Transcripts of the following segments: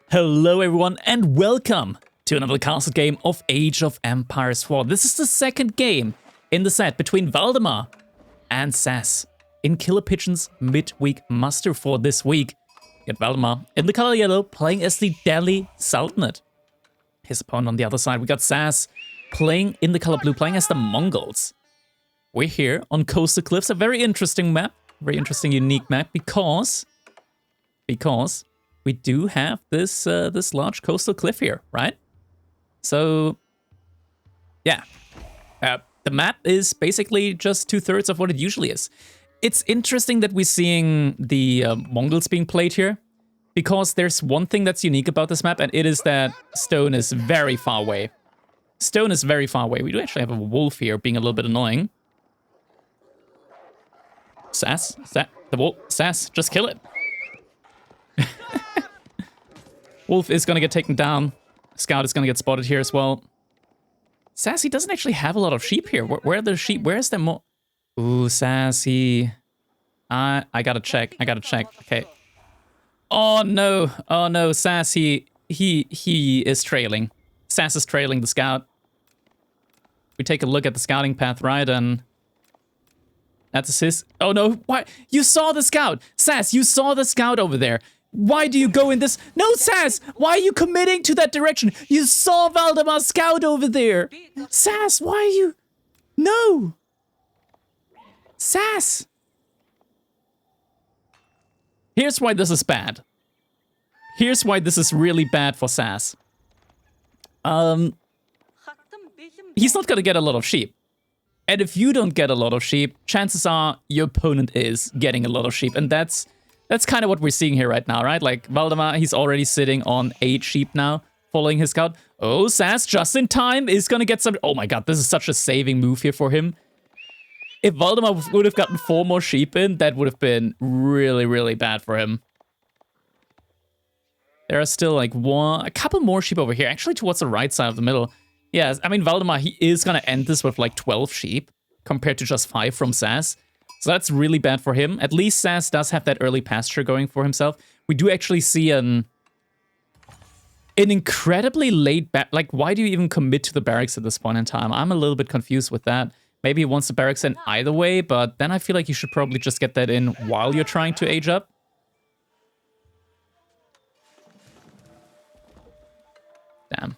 Hello everyone and welcome to another castle game of Age of Empires 4. This is the second game in the set between Valdemar and SaS in KillerPigeon's midweek muster for this week. You got Valdemar in the color yellow playing as the Delhi Sultanate. His opponent on the other side, we got SaS playing in the color blue, playing as the Mongols. We're here on Coastal Cliffs, a very interesting map, very interesting, unique map because we do have this this large coastal cliff here, right? So, yeah, the map is basically just 2/3 of what it usually is. It's interesting that we're seeing the Mongols being played here, because there's one thing that's unique about this map, and it is that stone is very far away. Stone is very far away. We do actually have a wolf here being a little bit annoying. SaS, the wolf, SaS, just kill it. Wolf is gonna get taken down. Scout is gonna get spotted here as well. SaS, he doesn't actually have a lot of sheep here. Where are the sheep? Where is the more? Ooh, SaS, he... I gotta check. Okay. Oh no, SaS, he is trailing. SaS is trailing the scout. We take a look at the scouting path, right, and... That's his... Oh no, why? You saw the scout! SaS, you saw the scout over there! Why do you go in this? No, SaS! Why are you committing to that direction? You saw Valdemar's scout over there! SaS, why are you... No! SaS! Here's why this is bad. Here's why this is really bad for SaS. He's not gonna get a lot of sheep. And if you don't get a lot of sheep, chances are your opponent is getting a lot of sheep. And that's kind of what we're seeing here right now, right? Like, Valdemar, he's already sitting on 8 sheep now, following his scout. Oh, SaS, just in time, is gonna get some... Oh my god, this is such a saving move here for him. If Valdemar would have gotten 4 more sheep in, that would have been really, really bad for him. There are still, like, a couple more sheep over here, actually towards the right side of the middle. Yeah, I mean, Valdemar, he is gonna end this with, like, 12 sheep, compared to just 5 from SaS. So that's really bad for him. At least SaS does have that early pasture going for himself. We do actually see an incredibly late like, why do you even commit to the barracks at this point in time? I'm a little bit confused with that. Maybe he wants the barracks in either way, but then I feel like you should probably just get that in while you're trying to age up. Damn.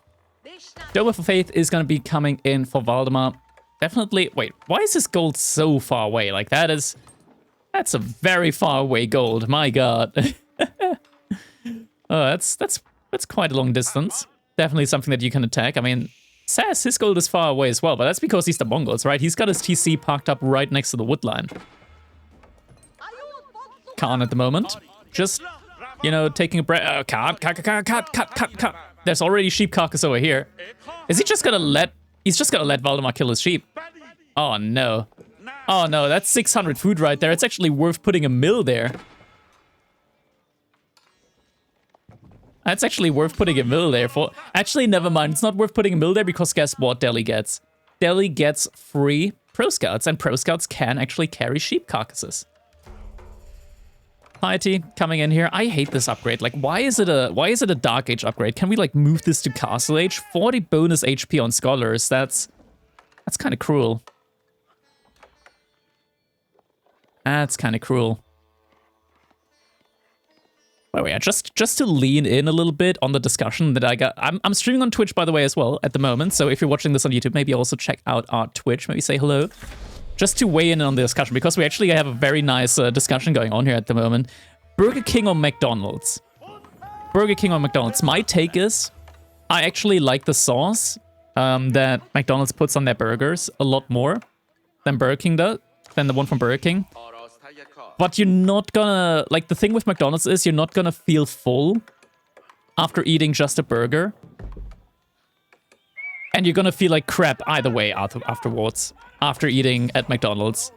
Dome of Faith is going to be coming in for Valdemar. Definitely. Wait, why is this gold so far away? Like, that's a very far away gold. My god. Oh, that's quite a long distance. Definitely something that you can attack. I mean, SaS, his gold is far away as well, but that's because he's the Mongols, right? He's got his TC parked up right next to the wood line. Khan at the moment. Just, you know, taking a breath. Cut. There's already sheep carcass over here. Is he just gonna let... He's just gonna let Valdemar kill his sheep. Oh no. Oh no, that's 600 food right there. It's actually worth putting a mill there. That's actually worth putting a mill there for... Actually, never mind. It's not worth putting a mill there because guess what Delhi gets? Delhi gets free pro scouts, and pro scouts can actually carry sheep carcasses. Piety coming in here. I hate this upgrade. Like, why is it a Dark Age upgrade? Can we, like, move this to Castle Age? 40 bonus HP on Scholars. That's kind of cruel. That's kind of cruel. Well, yeah, just to lean in a little bit on the discussion that I got. I'm streaming on Twitch, by the way, as well, at the moment. So if you're watching this on YouTube, maybe also check out our Twitch. Maybe say hello. Just to weigh in on the discussion, because we actually have a very nice discussion going on here at the moment. Burger King or McDonald's? Burger King or McDonald's? My take is, I actually like the sauce that McDonald's puts on their burgers a lot more than Burger King does, than the one from Burger King. But you're not gonna... Like, the thing with McDonald's is you're not gonna feel full after eating just a burger. And you're gonna feel like crap either way afterwards. After eating at McDonald's.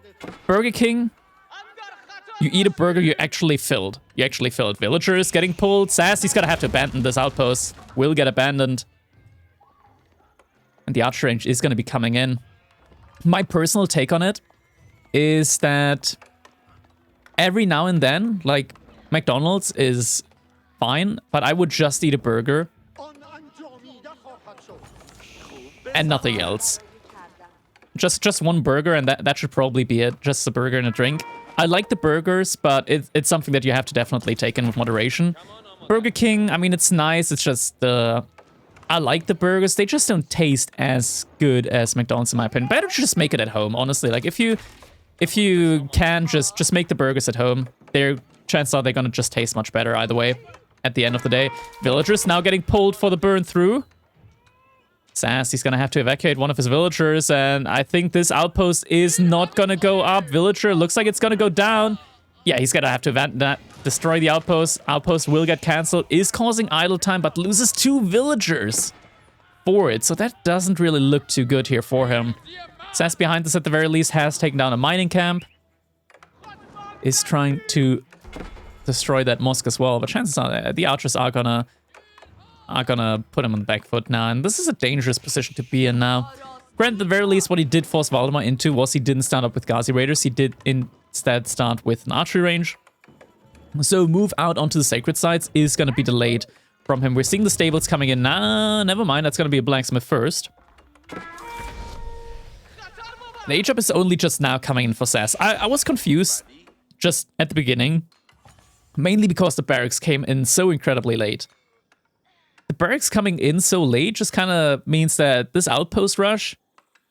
Burger King, you eat a burger, you're actually filled. You're actually filled. Villagers getting pulled. SaS, he's gonna have to abandon this outpost. Will get abandoned. And the archer range is gonna be coming in. My personal take on it is that every now and then, like, McDonald's is fine, but I would just eat a burger and nothing else. Just one burger, and that should probably be it. Just a burger and a drink. I like the burgers, but it's something that you have to definitely take in with moderation. Burger King, I mean, it's nice. It's just, I like the burgers. They just don't taste as good as McDonald's, in my opinion. Better to just make it at home, honestly. Like, if you can, just make the burgers at home. Chances are they're gonna just taste much better either way at the end of the day. Villagers now getting pulled for the burn through. SaS, he's gonna have to evacuate one of his villagers, and I think this outpost is not gonna go up. Villager looks like it's gonna go down. Yeah, he's gonna have to destroy the outpost. Outpost will get cancelled, is causing idle time, but loses 2 villagers for it. So that doesn't really look too good here for him. SaS behind this at the very least has taken down a mining camp. Is trying to destroy that mosque as well, but chances are the archers are gonna put him on the back foot now, and this is a dangerous position to be in now. Granted, at the very least, what he did force Valdemar into was he didn't start up with Ghazi Raiders, he did instead start with an archery range. So move out onto the sacred sites is going to be delayed from him. We're seeing the stables coming in. Nah, never mind, that's going to be a blacksmith first. The H-up is only just now coming in for SaS. I was confused just at the beginning, mainly because the barracks came in so incredibly late. The barracks coming in so late just kind of means that this outpost rush,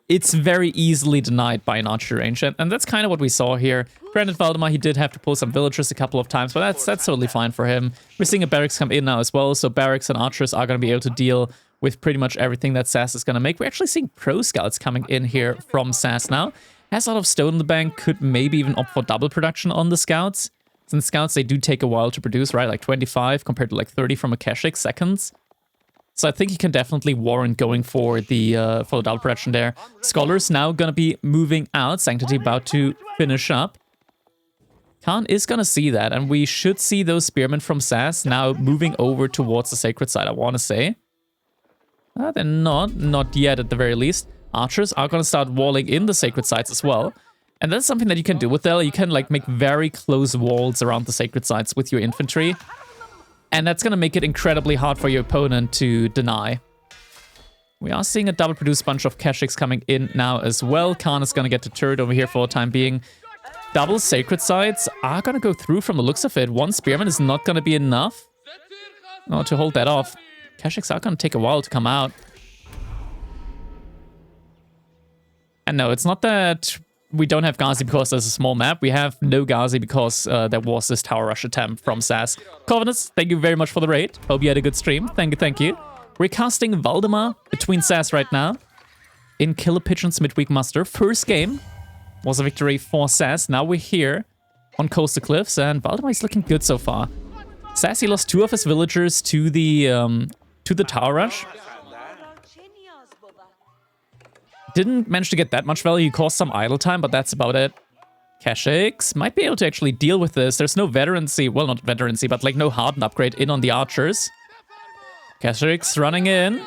it's very easily denied by an archery range, and that's kind of what we saw here. Granted, Valdemar, he did have to pull some villagers a couple of times, but that's totally fine for him. We're seeing a barracks come in now as well, so barracks and archers are going to be able to deal with pretty much everything that SaS is going to make. We're actually seeing pro scouts coming in here from SaS now. Has a lot of stone in the bank, could maybe even opt for double production on the scouts. Since scouts, they do take a while to produce, right? Like 25 compared to like 30 from a Kashik seconds. So I think he can definitely warrant going for the double production there. Scholars now gonna be moving out. Sanctity about to finish up. Khan is gonna see that, and we should see those spearmen from SaS now moving over towards the sacred site, I want to say. They're not yet at the very least. Archers are gonna start walling in the sacred sites as well. And that's something that you can do with Del. You can like make very close walls around the sacred sites with your infantry. And that's going to make it incredibly hard for your opponent to deny. We are seeing a double produced bunch of Kashyyyks coming in now as well. Khan is going to get the turret over here for the time being. Double sacred sites are going to go through from the looks of it. One spearman is not going to be enough to hold that off. Kashyyyks are going to take a while to come out. And no, it's not that we don't have Ghazi because there's a small map. We have no Ghazi because there was this tower rush attempt from SaS. Covenants, thank you very much for the raid. Hope you had a good stream. Thank you, thank you. We're casting Valdemar between SaS right now in KillerPigeon's midweek muster. First game was a victory for SaS. Now we're here on Coastal Cliffs, and Valdemar is looking good so far. SaS, he lost 2 of his villagers to the tower rush. Didn't manage to get that much value. He caused some idle time, but that's about it. Kashyyyks might be able to actually deal with this. There's no veterancy, well, not veterancy, but like no hardened upgrade in on the archers. Kashyyyks running in.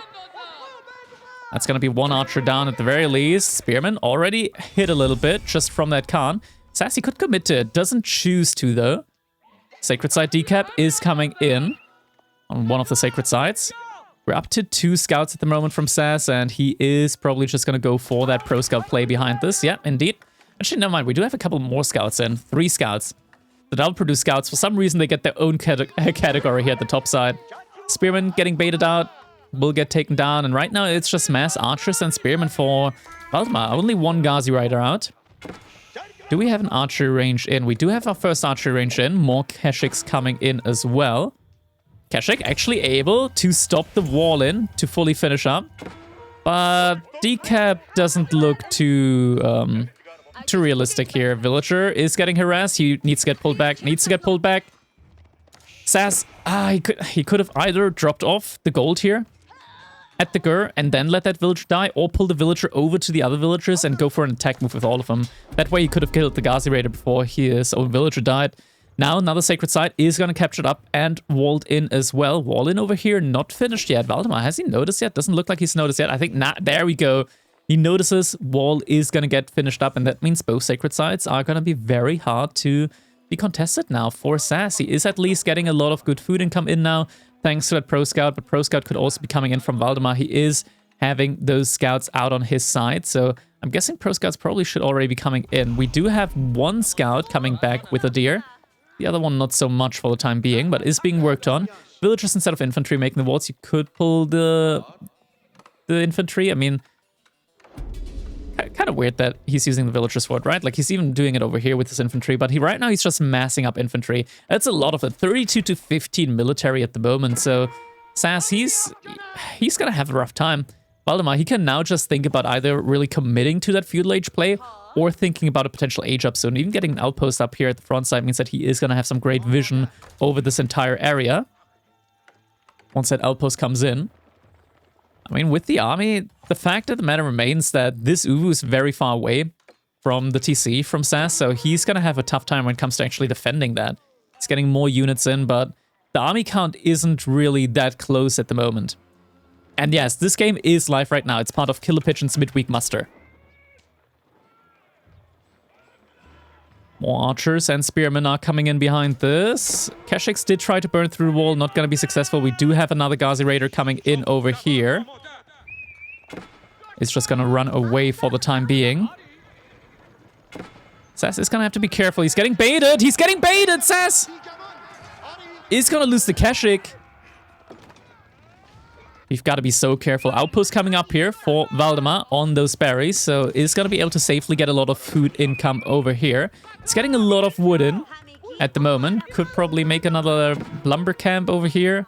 That's going to be 1 archer down at the very least. Spearman already hit a little bit just from that Khan. SaS, he could commit to it. Doesn't choose to, though. Sacred Site decap is coming in on one of the sacred sites. We're up to 2 scouts at the moment from SaS, and he is probably just going to go for that pro scout play behind this. Yeah, indeed. Actually, never mind. We do have a couple more scouts in. 3 scouts. The double produced scouts, for some reason, they get their own category here at the top side. Spearman getting baited out, will get taken down, and right now it's just mass archers and spearmen for Valdemar. Only 1 Ghazi rider out. Do we have an archery range in? We do have our first archery range in. More Kashyyyks coming in as well. Kashyyk actually able to stop the wall in to fully finish up. But decap doesn't look too realistic here. Villager is getting harassed. He needs to get pulled back. SaS, he could have either dropped off the gold here at the Gur and then let that villager die, or pull the villager over to the other villagers and go for an attack move with all of them. That way he could have killed the Ghazi Raider before his own villager died. Now another sacred site is going to capture it up and walled in as well. Wall in over here, not finished yet. Valdemar, has he noticed yet? Doesn't look like he's noticed yet. I think, there we go. He notices wall is going to get finished up, and that means both sacred sites are going to be very hard to be contested now for SaS. He is at least getting a lot of good food income in now, thanks to that Pro Scout, but Pro Scout could also be coming in from Valdemar. He is having those scouts out on his side, so I'm guessing Pro Scouts probably should already be coming in. We do have one scout coming back with a deer. The other one not so much for the time being, but is being worked on. Villagers instead of infantry making the walls. You could pull the infantry. I mean, kind of weird that he's using the villagers for it, right? Like, he's even doing it over here with his infantry, but right now he's just massing up infantry. That's a lot of it. 32 to 15 military at the moment, so SaS, he's gonna have a rough time. Valdemar, he can now just think about either really committing to that feudal age play or thinking about a potential age up soon. Even getting an outpost up here at the front side means that he is gonna have some great vision over this entire area once that outpost comes in. I mean, with the army, the fact of the matter remains that this Uwu is very far away from the TC, from SaS, so he's going to have a tough time when it comes to actually defending that. He's getting more units in, but the army count isn't really that close at the moment. And yes, this game is live right now. It's part of KillerPigeon's midweek muster. More archers and spearmen are coming in behind this. Keshix did try to burn through the wall, not going to be successful. We do have another Ghazi Raider coming in over here. It's just going to run away for the time being. SaS is going to have to be careful. He's getting baited. He's getting baited, SaS! Is going to lose the Keshik. You've got to be so careful. Outpost coming up here for Valdemar on those berries, so is going to be able to safely get a lot of food income over here. It's getting a lot of wood in at the moment. Could probably make another lumber camp over here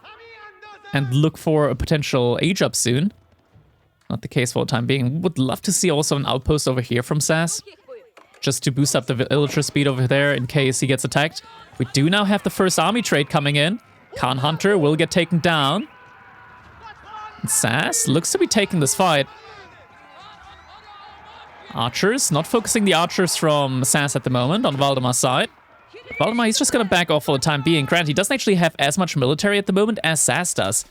and look for a potential age up soon. Not the case for the time being. Would love to see also an outpost over here from SaS, just to boost up the villager speed over there in case he gets attacked. We do now have the first army trade coming in. Khan Hunter will get taken down. SaS looks to be taking this fight. Archers, not focusing the archers from SaS at the moment on Valdemar's side. Valdemar, he's just going to back off for the time being. Granted, he doesn't actually have as much military at the moment as SaS does.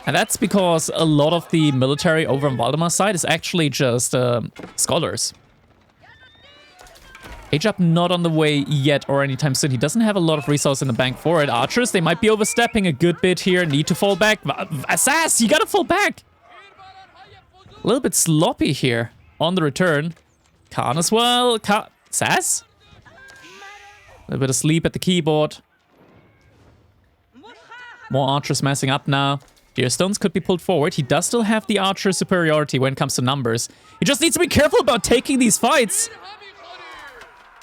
And that's because a lot of the military over on Valdemar's side is actually just scholars. Age up not on the way yet or anytime soon. He doesn't have a lot of resources in the bank for it. Archers, they might be overstepping a good bit here. Need to fall back. SaS, you gotta fall back. A little bit sloppy here on the return. Khan as well. SaS? A little bit of sleep at the keyboard. More archers messing up now. Deerstones could be pulled forward. He does still have the archer superiority when it comes to numbers. He just needs to be careful about taking these fights.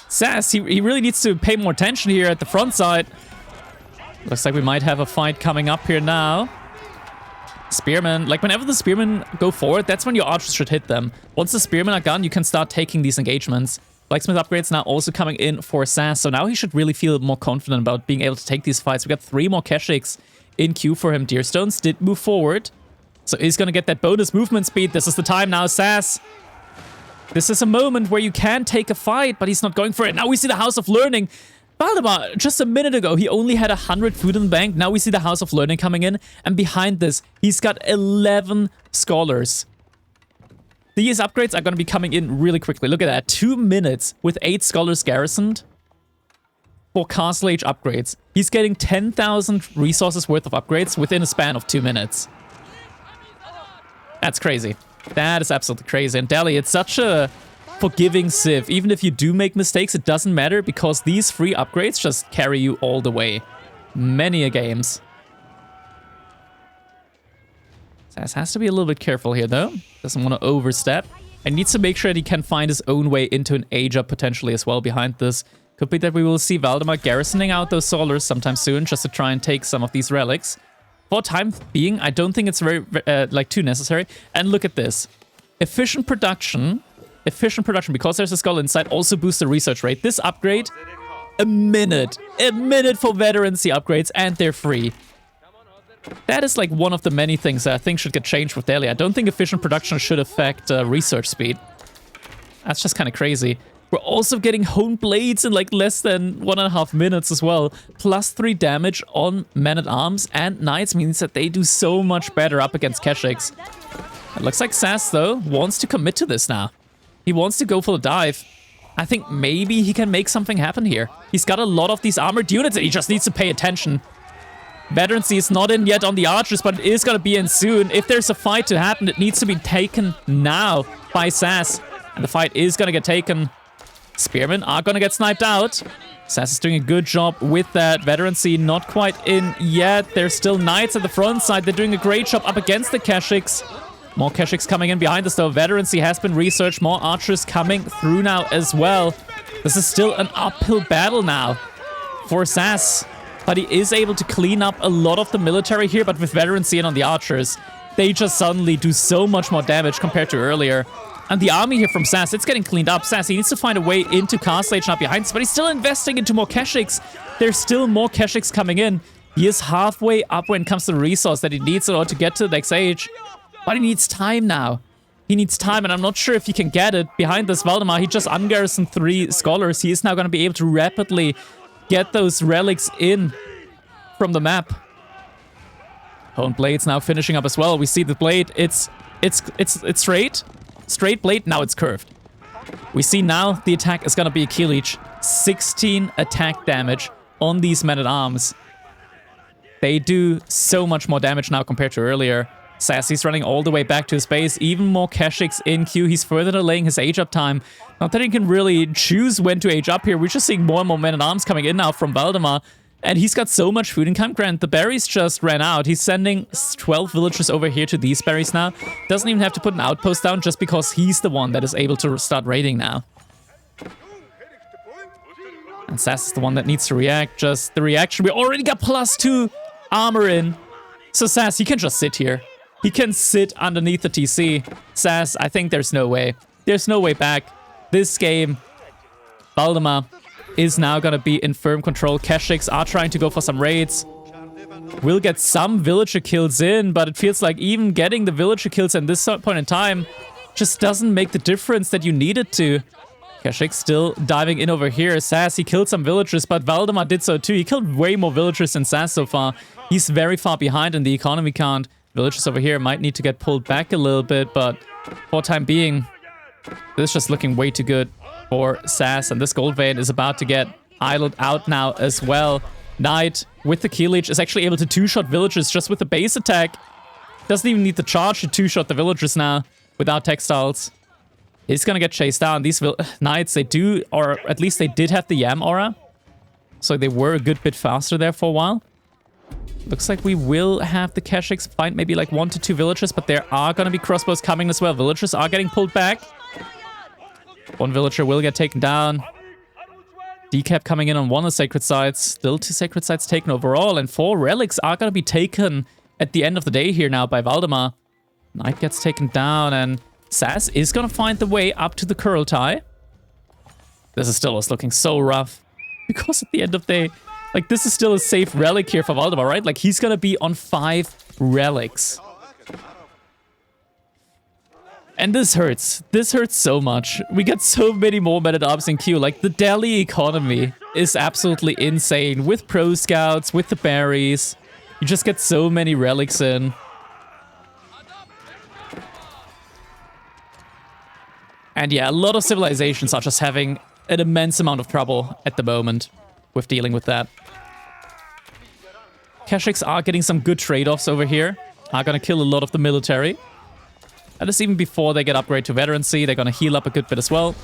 SaS, he really needs to pay more attention here at the front side. Looks like we might have a fight coming up here now. Spearmen, like whenever the spearmen go forward, that's when your archers should hit them. Once the spearmen are gone, you can start taking these engagements. Blacksmith upgrades now also coming in for SaS, so now he should really feel more confident about being able to take these fights. We got 3 more Keshiks in queue for him. Deerstones did move forward, so he's gonna get that bonus movement speed. This is the time now, SaS. This is a moment where you can take a fight, but he's not going for it. Now we see the House of Learning. Valdemar, just a minute ago, he only had 100 food in the bank. Now we see the House of Learning coming in. And behind this, he's got 11 scholars. These upgrades are going to be coming in really quickly. Look at that. 2 minutes with 8 scholars garrisoned for Castle Age upgrades. He's getting 10,000 resources worth of upgrades within a span of 2 minutes. That's crazy. That is absolutely crazy. And Delhi, it's such a forgiving civ. Even if you do make mistakes, it doesn't matter because these free upgrades just carry you all the way. Many a games. SaS has to be a little bit careful here though. Doesn't want to overstep. And needs to make sure that he can find his own way into an age up potentially as well behind this. Could be that we will see Valdemar garrisoning out those solars sometime soon just to try and take some of these relics. For time being, I don't think it's very, too necessary. And look at this. Efficient production, because there's a skull inside, also boosts the research rate. This upgrade, a minute for veterancy upgrades, and they're free. That is like one of the many things that I think should get changed with Delhi. I don't think efficient production should affect research speed. That's just kind of crazy. We're also getting honed blades in like less than 1.5 minutes as well. Plus 3 damage on men-at-arms and knights means that they do so much better up against Keshiks. It looks like SaS, though, wants to commit to this now. He wants to go for the dive. I think maybe he can make something happen here. He's got a lot of these armored units and he just needs to pay attention. Veterancy is not in yet on the archers, but it is going to be in soon. If there's a fight to happen, it needs to be taken now by SaS. And the fight is going to get taken. Spearmen are going to get sniped out. SaS is doing a good job with that. Veterancy not quite in yet. There's still knights at the front side. They're doing a great job up against the Keshiks. More Keshiks coming in behind us though. Veterancy has been researched. More archers coming through now as well. This is still an uphill battle now for SaS. But he is able to clean up a lot of the military here. But with Veterancy in on the archers, they just suddenly do so much more damage compared to earlier. And the army here from SaS, it's getting cleaned up. SaS, he needs to find a way into Castle Age now behind us. But he's still investing into more Keshiks. There's still more Keshiks coming in. He is halfway up when it comes to the resource that he needs in order to get to the next age. But he needs time now. He needs time, and I'm not sure if he can get it. Behind this Valdemar, he just ungarrisoned 3 scholars. He is now going to be able to rapidly get those relics in from the map. Hone Blade's now finishing up as well. We see the blade. It's straight. Straight blade. Now it's curved. We see now the attack is going to be a Killage. 16 attack damage on these men-at-arms. They do so much more damage now compared to earlier. SaS's running all the way back to his base. Even more Keshiks in queue. He's further delaying his age up time. Not that he can really choose when to age up here. We're just seeing more and more men-at-arms coming in now from Valdemar. And he's got so much food in Camp Grant. The berries just ran out. He's sending 12 villagers over here to these berries now. Doesn't even have to put an outpost down just because he's the one that is able to start raiding now. And SaS is the one that needs to react. Just the reaction. We already got +2 armor in. So SaS, he can just sit here. He can sit underneath the TC. SaS, I think there's no way. There's no way back. This game, Valdemar is now going to be in firm control. Keshiks are trying to go for some raids. We'll get some villager kills in, but it feels like even getting the villager kills at this point in time just doesn't make the difference that you need it to. Keshik still diving in over here. SaS, he killed some villagers, but Valdemar did so too. He killed way more villagers than SaS so far. He's very far behind in the economy count. Villagers over here might need to get pulled back a little bit, but for time being, this is just looking way too good for SaS, and this gold vein is about to get idled out now as well. Knight with the Killage is actually able to two-shot villagers just with the base attack. Doesn't even need the charge to two-shot the villagers now without textiles. He's gonna get chased down. These knights, they do, or at least they did have the Yam aura, so they were a good bit faster there for a while. Looks like we will have the Keshiks find maybe like 1 to 2 villagers, but there are gonna be crossbows coming as well. Villagers are getting pulled back. One villager will get taken down. Decap coming in on one of the sacred sites. Still 2 sacred sites taken overall, and 4 relics are gonna be taken at the end of the day here now by Valdemar. Knight gets taken down, and SaS is gonna find the way up to the Kurultai. This is still looking so rough, because at the end of the day, like, this is still a safe relic here for Valdemar, right? Like, he's gonna be on 5 relics. And this hurts. This hurts so much. We got so many more men-at-arms in queue. Like, the Delhi economy is absolutely insane. With pro scouts, with the berries. You just get so many relics in. And yeah, a lot of civilizations are just having an immense amount of trouble at the moment with dealing with that. Keshiks are getting some good trade-offs over here. Are gonna kill a lot of the military. And this even before they get upgraded to veterancy. They're gonna heal up a good bit as well.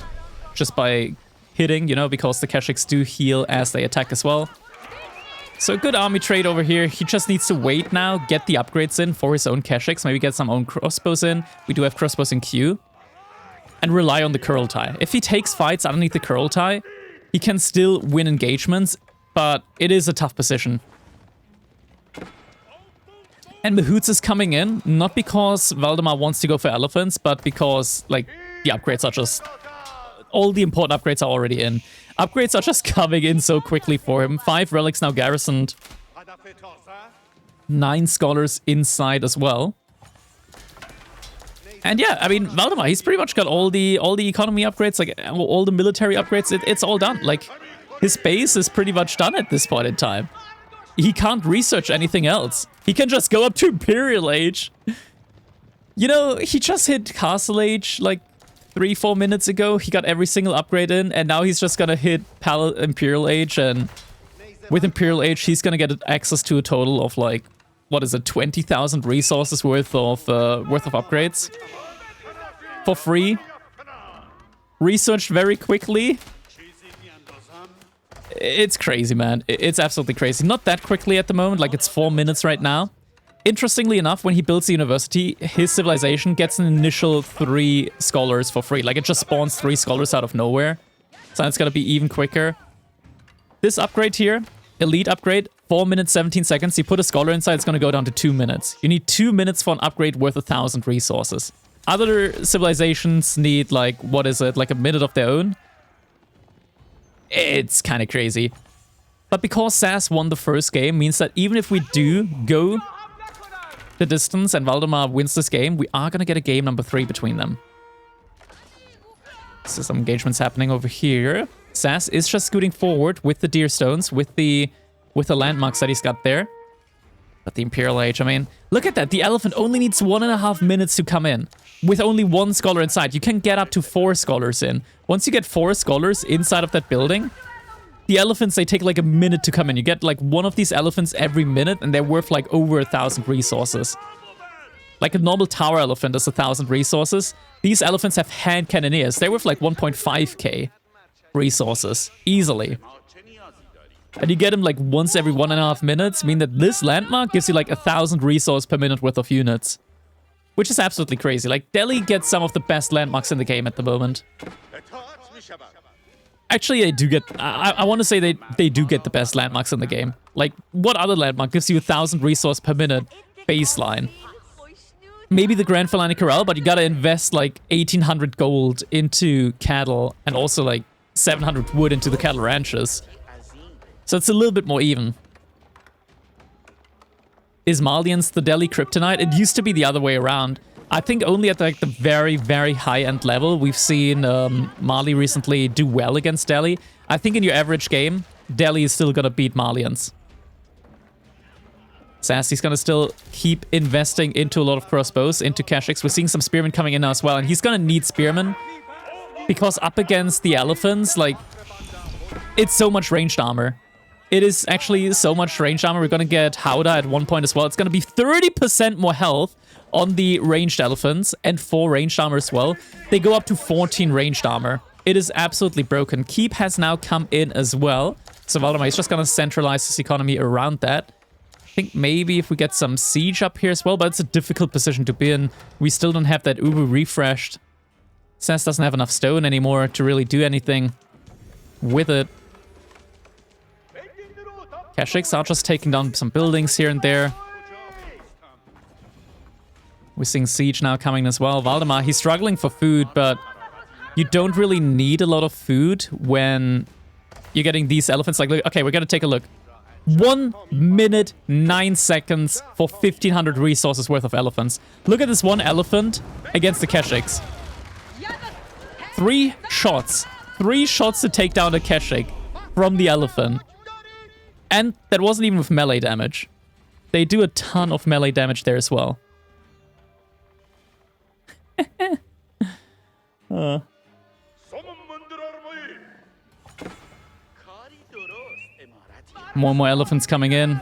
Just by hitting, you know, because the Keshiks do heal as they attack as well. So a good army trade over here. He just needs to wait now, get the upgrades in for his own Keshiks. Maybe get some own crossbows in. We do have crossbows in queue. And rely on the Kurultai. If he takes fights underneath the Kurultai, he can still win engagements, but it is a tough position. And Mahoots is coming in, not because Valdemar wants to go for elephants, but because, like, the upgrades are just... all the important upgrades are already in. Upgrades are just coming in so quickly for him. 5 relics now garrisoned. 9 scholars inside as well. And yeah, I mean, Valdemar, he's pretty much got all the economy upgrades, like all the military upgrades. It's all done. Like, his base is pretty much done at this point in time. He can't research anything else. He can just go up to Imperial Age. You know, he just hit Castle Age, like, 3-4 minutes ago, he got every single upgrade in, and now he's just gonna hit Imperial Age, and with Imperial Age, he's gonna get access to a total of like, what is it, 20,000 resources worth of upgrades for free. Researched very quickly. It's crazy, man. It's absolutely crazy. Not that quickly at the moment, like it's 4 minutes right now. Interestingly enough, when he builds the university, his civilization gets an initial 3 scholars for free. Like, it just spawns 3 scholars out of nowhere. So it's gonna be even quicker. This upgrade here, elite upgrade, 4 minutes, 17 seconds. You put a scholar inside, it's gonna go down to 2 minutes. You need 2 minutes for an upgrade worth 1,000 resources. Other civilizations need, like, what is it, like a minute of their own? It's kind of crazy. But because SaS won the first game, means that even if we do go the distance and Valdemar wins this game, we are going to get a game number 3 between them. So some engagements happening over here. SaS is just scooting forward with the deer stones, with the landmarks that he's got there. But the Imperial Age, I mean, look at that. The elephant only needs 1.5 minutes to come in. With only 1 scholar inside, you can get up to 4 scholars in. Once you get 4 scholars inside of that building, the elephants, they take like a minute to come in. You get like 1 of these elephants every minute, and they're worth like over 1,000 resources. Like a normal tower elephant is 1,000 resources. These elephants have hand cannoneers. They're worth like 1.5k resources, easily. And you get them like once every 1.5 minutes, meaning that this landmark gives you like 1,000 resource per minute worth of units. Which is absolutely crazy. Like, Delhi gets some of the best landmarks in the game at the moment. Actually, they do get... I want to say they do get the best landmarks in the game. Like, what other landmark gives you 1,000 resource per minute baseline? Maybe the Grand Felani Corral, but you gotta invest like 1,800 gold into cattle and also like 700 wood into the cattle ranches. So it's a little bit more even. Is Malians the Delhi Kryptonite? It used to be the other way around. I think only at like the very, very high-end level we've seen Mali recently do well against Delhi. I think in your average game, Delhi is still gonna beat Malians. SaS's gonna still keep investing into a lot of crossbows, into Keshiks. We're seeing some spearmen coming in now as well, and he's gonna need spearmen because up against the elephants, like, it's so much ranged armor. It is actually so much ranged armor. We're gonna get Howdah at one point as well. It's gonna be 30% more health on the ranged elephants and 4 ranged armor as well. They go up to 14 ranged armor. It is absolutely broken. Keep has now come in as well. So Valdemar is just gonna centralize his economy around that. I think maybe if we get some siege up here as well, but it's a difficult position to be in. We still don't have that Ubu refreshed. SaS doesn't have enough stone anymore to really do anything with it. Keshiks are just taking down some buildings here and there. We're seeing siege now coming as well. Valdemar, he's struggling for food, but you don't really need a lot of food when you're getting these elephants. Like, okay, we're gonna take a look. 1 minute, 9 seconds for 1,500 resources worth of elephants. Look at this one elephant against the Keshiks. 3 shots. 3 shots to take down a Keshik from the elephant. And that wasn't even with melee damage. They do a ton of melee damage there as well. More and more elephants coming in.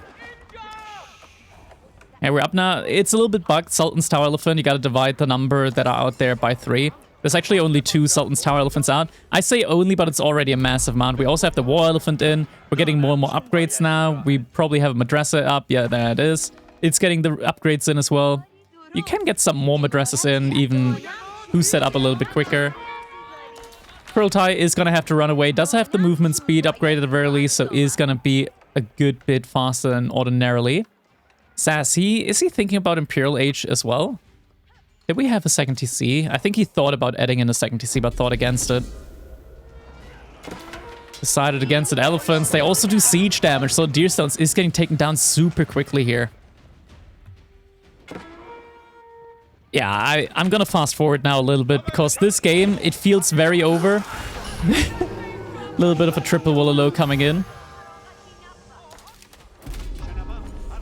Yeah, we're up now. It's a little bit bugged. Sultan's Tower Elephant, you gotta divide the number that are out there by 3. There's actually only 2 Sultan's Tower Elephants out. I say only, but it's already a massive amount. We also have the War Elephant in. We're getting more and more upgrades now. We probably have a Madrasa up. Yeah, there it is. It's getting the upgrades in as well. You can get some more Madrasas in, even who set up a little bit quicker. Kurultai is going to have to run away. Does have the movement speed upgraded at the very least, so is going to be a good bit faster than ordinarily. SaS, is he thinking about Imperial Age as well? Did we have a second TC? I think he thought about adding in a second TC, but thought against it. Decided against it. Elephants, they also do siege damage, so Deerstones is getting taken down super quickly here. Yeah, I'm gonna fast forward now a little bit, because this game, it feels very over. A little bit of a triple Wololo coming in.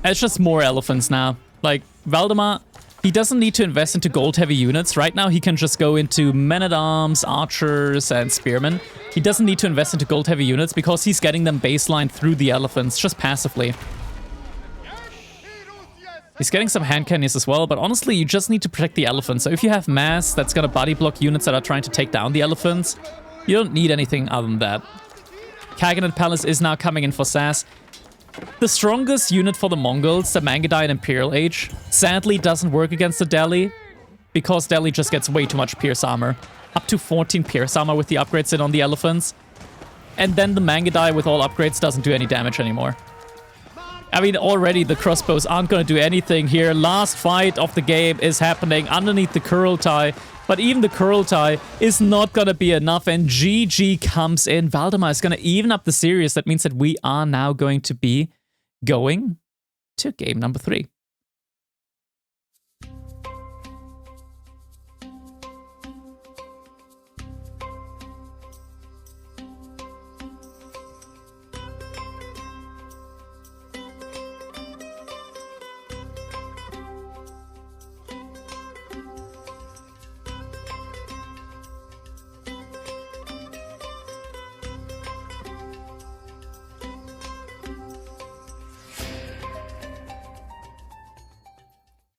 It's just more elephants now. Like, Valdemar, He doesn't need to invest into gold-heavy units. Right now, he can just go into men-at-arms, archers, and spearmen. He doesn't need to invest into gold-heavy units because he's getting them baseline through the elephants, just passively. He's getting some hand cannons as well, but honestly, you just need to protect the elephants. So if you have mass that's gonna body block units that are trying to take down the elephants, you don't need anything other than that. Kaganet Palace is now coming in for SAS. The strongest unit for the Mongols, the Mangudai in Imperial Age, sadly doesn't work against the Delhi, because Delhi just gets way too much Pierce Armor. Up to 14 Pierce Armor with the upgrades in on the elephants. And then the Mangudai with all upgrades doesn't do any damage anymore. I mean, already the crossbows aren't going to do anything here. Last fight of the game is happening underneath the Kurultai. But even the Kurultai is not going to be enough. And GG comes in. Valdemar is going to even up the series. That means that we are now going to be going to game number 3.